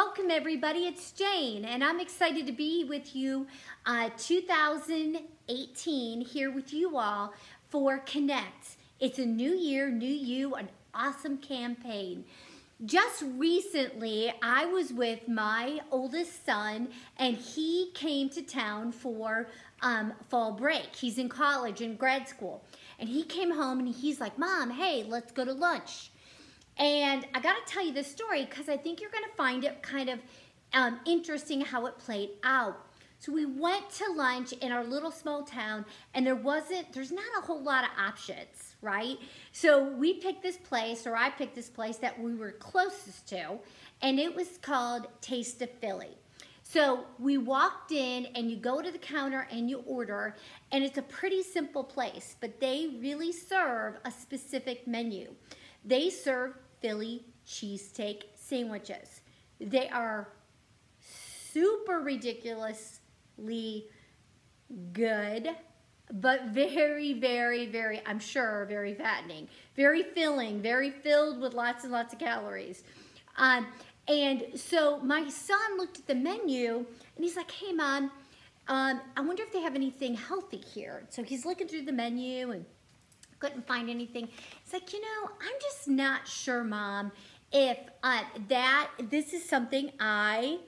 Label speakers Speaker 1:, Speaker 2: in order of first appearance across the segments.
Speaker 1: Welcome everybody, it's Jane and I'm excited to be with you 2018 here with you all for Connect. It's a new year, new you, an awesome campaign. Just recently I was with my oldest son and he came to town for fall break. He's in college, in grad school, and he came home and he's like, "Mom, hey, let's go to lunch." And I gotta tell you this story because I think you're gonna find it kind of interesting how it played out. So we went to lunch in our little small town and there's not a whole lot of options, right? So we picked this place, or I picked this place that we were closest to, and it was called Taste of Philly. So we walked in and you go to the counter and you order, and it's a pretty simple place, but they really serve a specific menu. They serve Philly cheesesteak sandwiches. They are super ridiculously good, but very, very, very, I'm sure, very fattening. Very filling, very filled with lots and lots of calories. And so my son looked at the menu and he's like, "Hey Mom, I wonder if they have anything healthy here." So he's looking through the menu and couldn't find anything. It's like, I'm just not sure, Mom, if this is something I'm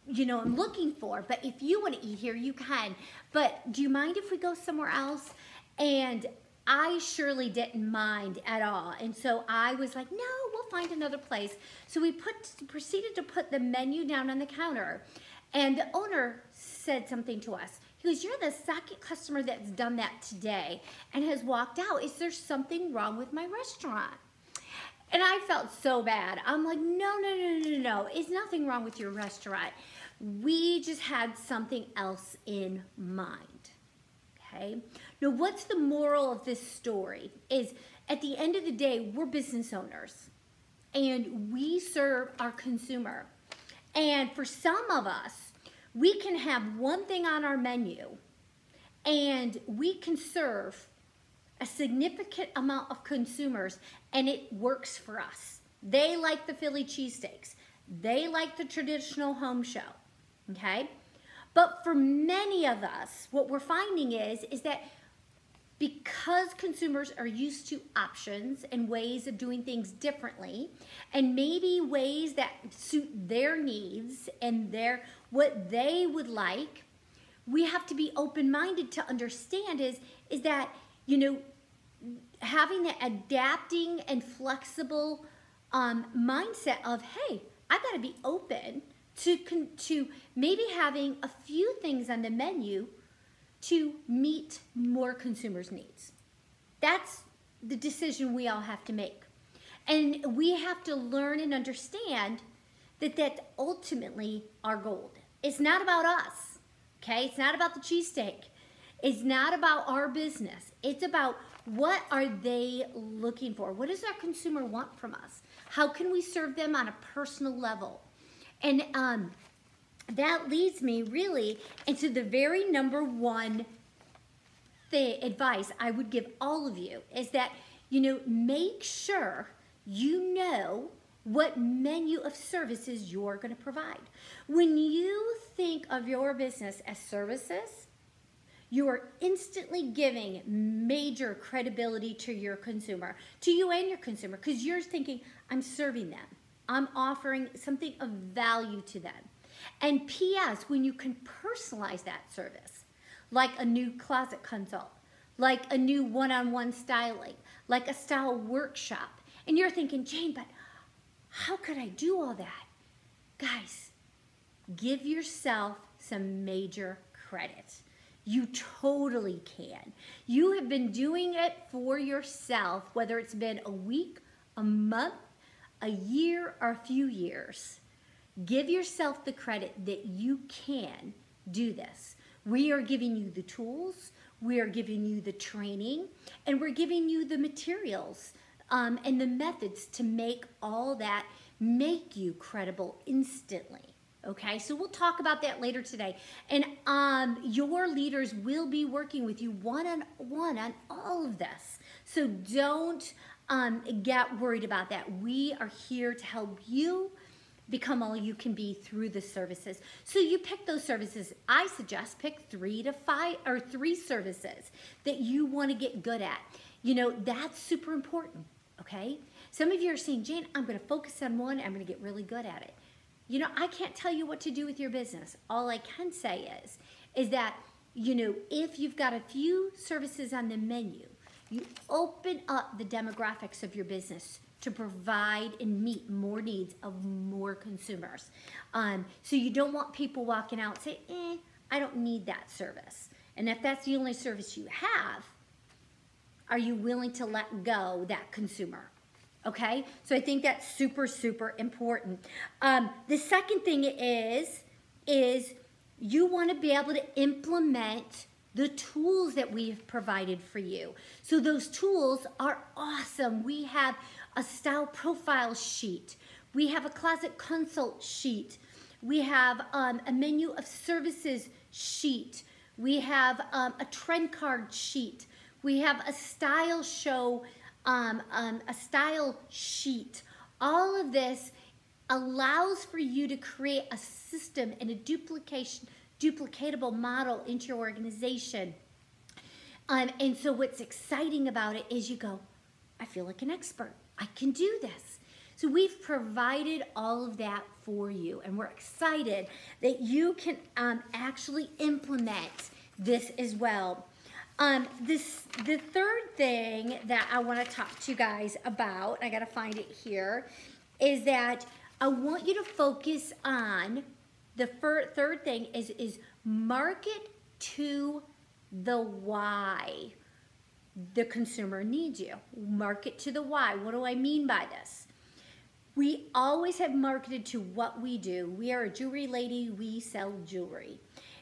Speaker 1: looking for. But if you want to eat here, you can. But do you mind if we go somewhere else? And I surely didn't mind at all. And so I was like, no, we'll find another place. So we proceeded to put the menu down on the counter. And the owner said something to us. He goes, "You're the second customer that's done that today and has walked out. Is there something wrong with my restaurant?" And I felt so bad. I'm like, no. It's nothing wrong with your restaurant. We just had something else in mind, okay? Now, what's the moral of this story is, at the end of the day, we're business owners and we serve our consumer. And for some of us, we can have one thing on our menu and we can serve a significant amount of consumers and it works for us. They like the Philly cheesesteaks. They like the traditional home show, okay? But for many of us, what we're finding is that because consumers are used to options and ways of doing things differently, and maybe ways that suit their needs and what they would like, we have to be open-minded to understand is that, having that adapting and flexible mindset of, hey, I gotta be open to maybe having a few things on the menu to meet more consumers' needs. That's the decision we all have to make. And we have to learn and understand that that's ultimately our goal. It's not about us, okay? It's not about the cheesesteak. It's not about our business. It's about what are they looking for? What does our consumer want from us? How can we serve them on a personal level? And that leads me really into the very number one advice I would give all of you is that, make sure you know what menu of services you're going to provide. When you think of your business as services, you are instantly giving major credibility to your consumer, to you and your consumer, because you're thinking, I'm serving them. I'm offering something of value to them. And P.S., when you can personalize that service, like a new closet consult, like a new one-on-one styling, like a style workshop, and you're thinking, Jane, but how could I do all that? Guys, give yourself some major credit. You totally can. You have been doing it for yourself, whether it's been a week, a month, a year, or a few years. Give yourself the credit that you can do this. We are giving you the tools, we are giving you the training, and we're giving you the materials and the methods to make all that make you credible instantly. Okay, so we'll talk about that later today. And your leaders will be working with you one-on-one on all of this. So don't get worried about that. We are here to help you become all you can be through the services. So you pick those services. I suggest pick 3 to 5 or 3 services that you want to get good at. You know, that's super important, okay? Some of you are saying, Jane, I'm going to focus on one. I'm going to get really good at it. You know, I can't tell you what to do with your business. All I can say is that, you know, if you've got a few services on the menu, you open up the demographics of your business to provide and meet more needs of more consumers. So you don't want people walking out and say, I don't need that service. And if that's the only service you have, are you willing to let go that consumer? Okay, so I think that's super, super important. The second thing is you want to be able to implement the tools that we've provided for you. So those tools are awesome. We have a style profile sheet. We have a closet consult sheet. We have a menu of services sheet. We have a trend card sheet. We have a style show, a style sheet. All of this allows for you to create a system and a duplicatable model into your organization. And so what's exciting about it is you go, I feel like an expert. I can do this. So we've provided all of that for you, and we're excited that you can actually implement this as well. The third thing that I want to talk to you guys about, I got to find it here, is that I want you to focus on the third thing is market to the why the consumer needs you. Market to the why. What do I mean by this? We always have marketed to what we do. We are a jewelry lady. We sell jewelry.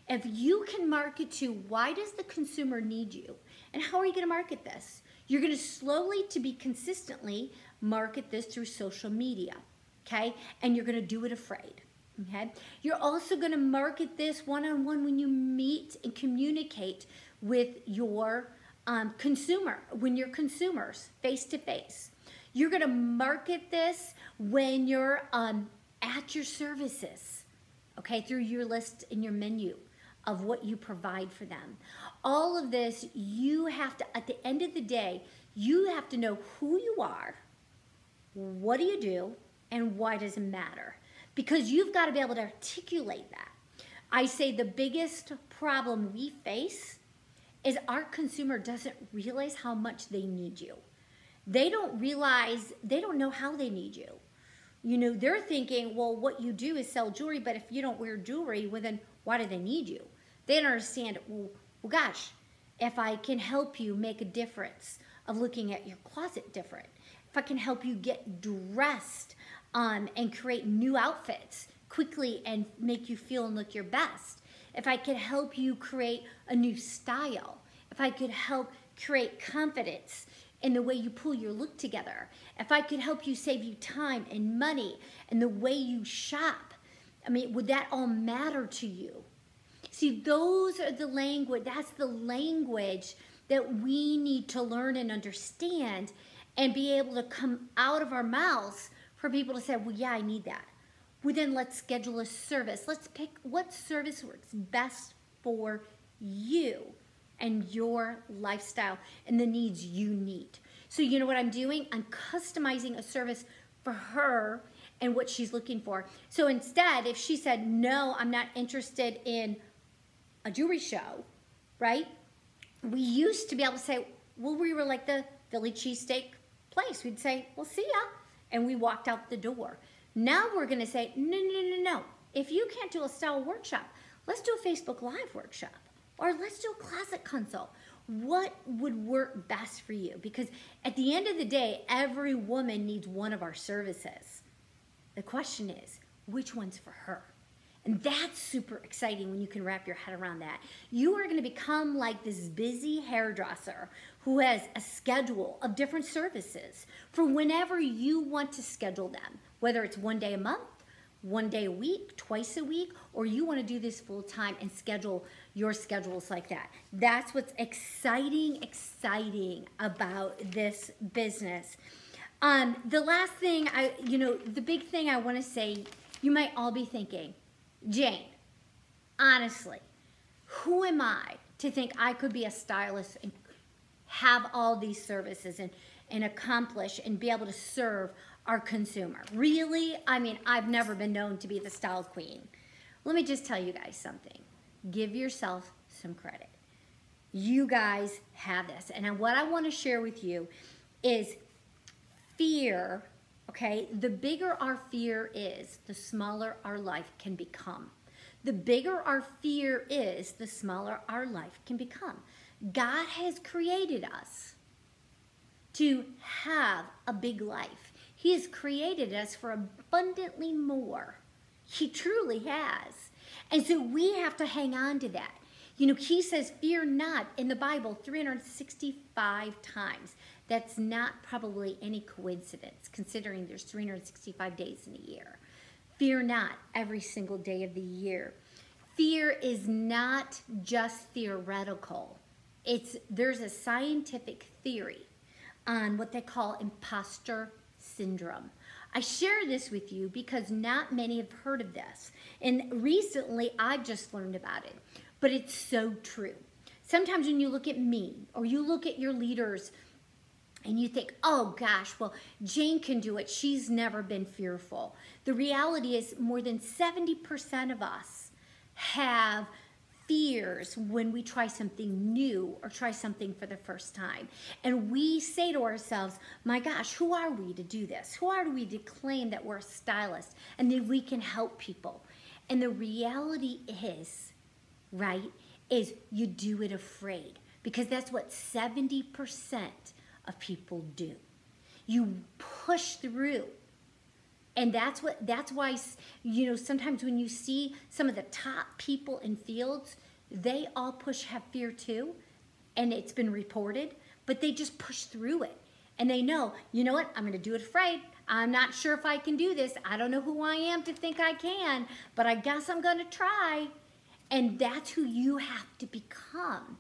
Speaker 1: If you can market to why does the consumer need you, and how are you going to market this? You're going to slowly to be consistently market this through social media, okay? And you're going to do it afraid, okay? You're also going to market this one-on-one when you meet and communicate with your consumer, when you're consumers, face-to-face. You're going to market this when you're at your services, okay, through your list and your menu of what you provide for them. All of this, you have to, at the end of the day, you have to know who you are, what do you do, and why does it matter? Because you've got to be able to articulate that. I say the biggest problem we face is our consumer doesn't realize how much they need you. They don't realize, they don't know how they need you. You know, they're thinking, well, what you do is sell jewelry, but if you don't wear jewelry, well, then why do they need you? They don't understand, well, gosh, if I can help you make a difference of looking at your closet different, if I can help you get dressed and create new outfits quickly and make you feel and look your best, if I could help you create a new style, if I could help create confidence in the way you pull your look together, if I could help you save you time and money and the way you shop, I mean, would that all matter to you? See, those are the language, that's the language that we need to learn and understand and be able to come out of our mouths for people to say, well, yeah, I need that. Well, then let's schedule a service. Let's pick what service works best for you and your lifestyle and the needs you need. So you know what I'm doing? I'm customizing a service for her and what she's looking for. So instead, if she said, no, I'm not interested in a jewelry show, right? We used to be able to say, well, we were like the Philly cheesesteak place. We'd say, well, see ya. And we walked out the door. Now we're going to say, no. If you can't do a style workshop, let's do a Facebook Live workshop. Or let's do a closet consult. What would work best for you? Because at the end of the day, every woman needs one of our services. The question is, which one's for her? And that's super exciting when you can wrap your head around that. You are going to become like this busy hairdresser who has a schedule of different services for whenever you want to schedule them, whether it's one day a month, one day a week, twice a week, or you want to do this full time and schedule your schedules like that. That's what's exciting about this business. The last thing, the big thing I want to say You might all be thinking, Jane, honestly, who am I to think I could be a stylist and have all these services and accomplish and be able to serve our consumer? Really? I mean, I've never been known to be the style queen. Let me just tell you guys something. Give yourself some credit. You guys have this. And what I want to share with you is fear, okay? The bigger our fear is, the smaller our life can become. The bigger our fear is, the smaller our life can become. God has created us to have a big life. He has created us for abundantly more. He truly has. And so we have to hang on to that. You know, he says, fear not in the Bible 365 times. That's not probably any coincidence, considering there's 365 days in a year. Fear not every single day of the year. Fear is not just theoretical. There's a scientific theory on what they call imposter syndrome. I share this with you because not many have heard of this. And recently, I just learned about it. But it's so true. Sometimes when you look at me or you look at your leaders and you think, oh gosh, well, Jane can do it. She's never been fearful. The reality is more than 70% of us have fears when we try something new or try something for the first time. And we say to ourselves, my gosh, who are we to do this? Who are we to claim that we're a stylist and that we can help people? And the reality is, right, is you do it afraid, because that's what 70% of people do. You push through. And that's why, you know, sometimes when you see some of the top people in fields, they all have fear too, and it's been reported, but they just push through it. And they know, you know what, I'm going to do it afraid. I'm not sure if I can do this. I don't know who I am to think I can, but I guess I'm going to try. And that's who you have to become.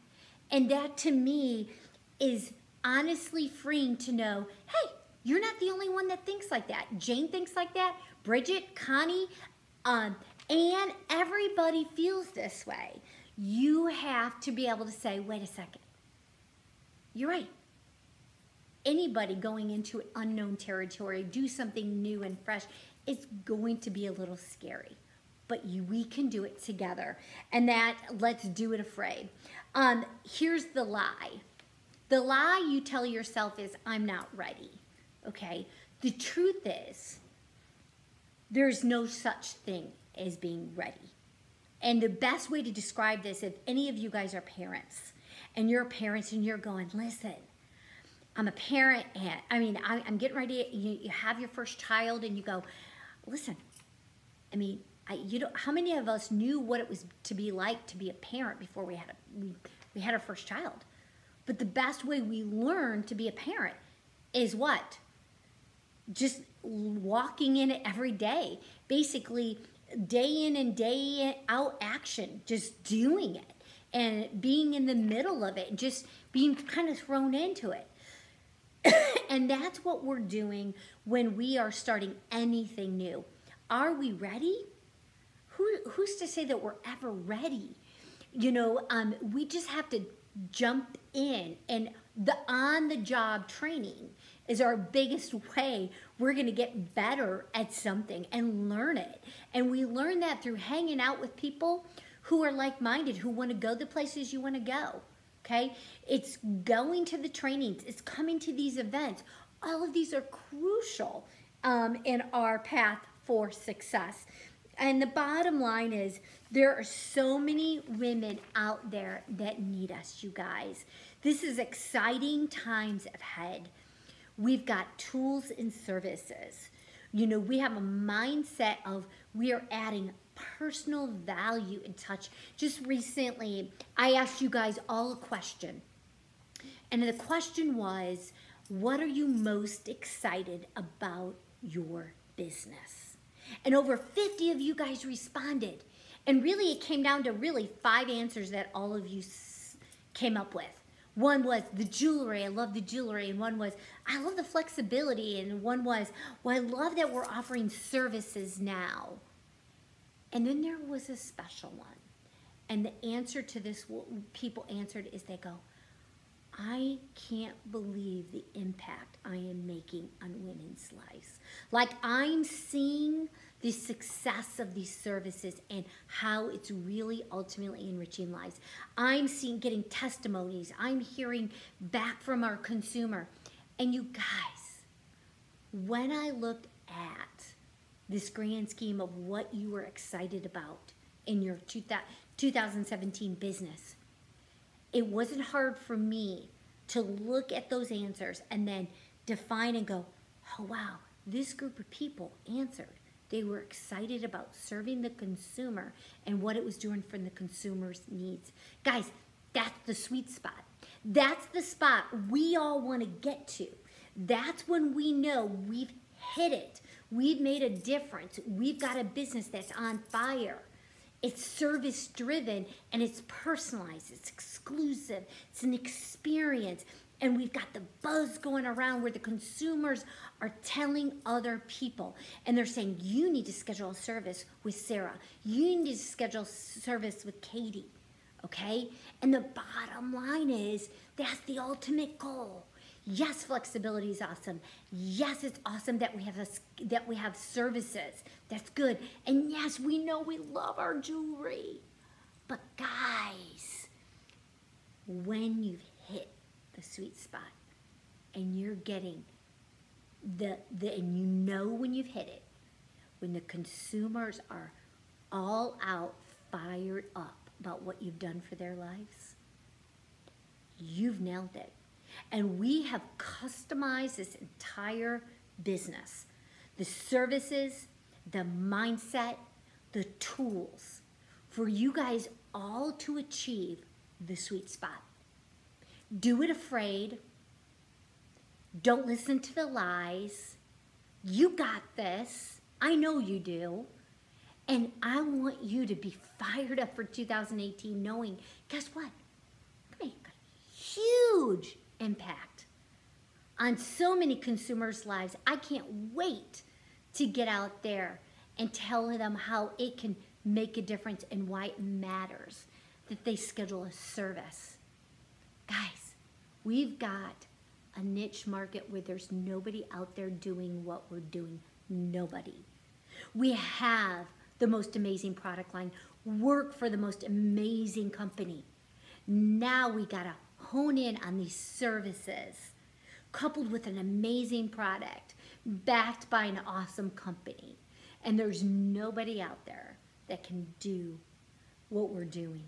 Speaker 1: And that, to me, is honestly freeing to know, hey, you're not the only one that thinks like that. Jane thinks like that. Bridget, Connie, Anne, everybody feels this way. You have to be able to say, wait a second. You're right. Anybody going into unknown territory, do something new and fresh, it's going to be a little scary. But we can do it together. And that, let's do it afraid. Here's the lie. The lie you tell yourself is, I'm not ready. Okay? The truth is, there's no such thing as being ready. And the best way to describe this, if any of you guys are parents, and you're parents and you're going, listen, I'm a parent, and I'm getting ready, you have your first child, and you go, listen, I mean, how many of us knew what it was to be like to be a parent before we had our first child? But the best way we learn to be a parent is what? Just walking in it every day. Basically, day in and day out action, just doing it and being in the middle of it and just being kind of thrown into it. And that's what we're doing when we are starting anything new. Are we ready? Who's to say that we're ever ready? You know, we just have to jump in, and the on-the-job training is our biggest way we're going to get better at something and learn it. And we learn that through hanging out with people who are like-minded, who want to go the places you want to go. Okay? It's going to the trainings. It's coming to these events. All of these are crucial in our path for success. And the bottom line is, there are so many women out there that need us, you guys. This is exciting times ahead. We've got tools and services. You know, we have a mindset of we are adding personal value and touch. Just recently, I asked you guys all a question. And the question was, what are you most excited about your business? And over 50 of you guys responded. And really, it came down to really 5 answers that all of you came up with. One was the jewelry, I love the jewelry. And one was, I love the flexibility. And one was, well, I love that we're offering services now. And then there was a special one. And the answer to this, what people answered is they go, I can't believe the impact I am making on women's lives. Like I'm seeing the success of these services and how it's really ultimately enriching lives. I'm getting testimonies. I'm hearing back from our consumer. And you guys, when I looked at this grand scheme of what you were excited about in your 2017 business, it wasn't hard for me to look at those answers and then define and go, oh wow, this group of people answered. They were excited about serving the consumer and what it was doing for the consumer's needs. Guys, that's the sweet spot. That's the spot we all want to get to. That's when we know we've hit it. We've made a difference. We've got a business that's on fire. It's service driven and it's personalized, it's exclusive, it's an experience. And we've got the buzz going around where the consumers are telling other people. And they're saying, you need to schedule a service with Sarah. You need to schedule service with Katie, okay? And the bottom line is, that's the ultimate goal. Yes, flexibility is awesome. Yes, it's awesome that we have services. That's good. And yes, we know we love our jewelry. But guys, when you've hit the sweet spot and you're getting and you know when you've hit it, when the consumers are all out, fired up about what you've done for their lives, you've nailed it. And we have customized this entire business, the services, the mindset, the tools for you guys all to achieve the sweet spot. Do it afraid. Don't listen to the lies. You got this. I know you do. And I want you to be fired up for 2018 knowing, guess what? Make a huge impact on so many consumers' lives. I can't wait to get out there and tell them how it can make a difference and why it matters that they schedule a service. Guys, we've got a niche market where there's nobody out there doing what we're doing. Nobody. We have the most amazing product line, work for the most amazing company. Now we gotta hone in on these services, coupled with an amazing product, backed by an awesome company. And there's nobody out there that can do what we're doing.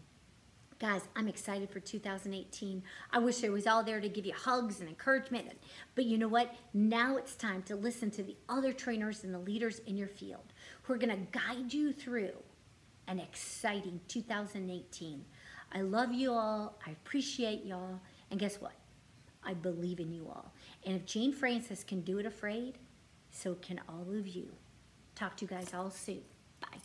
Speaker 1: Guys, I'm excited for 2018. I wish I was all there to give you hugs and encouragement. But you know what? Now it's time to listen to the other trainers and the leaders in your field who are going to guide you through an exciting 2018. I love you all. I appreciate y'all. And guess what? I believe in you all. And if Jane Francis can do it afraid, so can all of you. Talk to you guys all soon. Bye.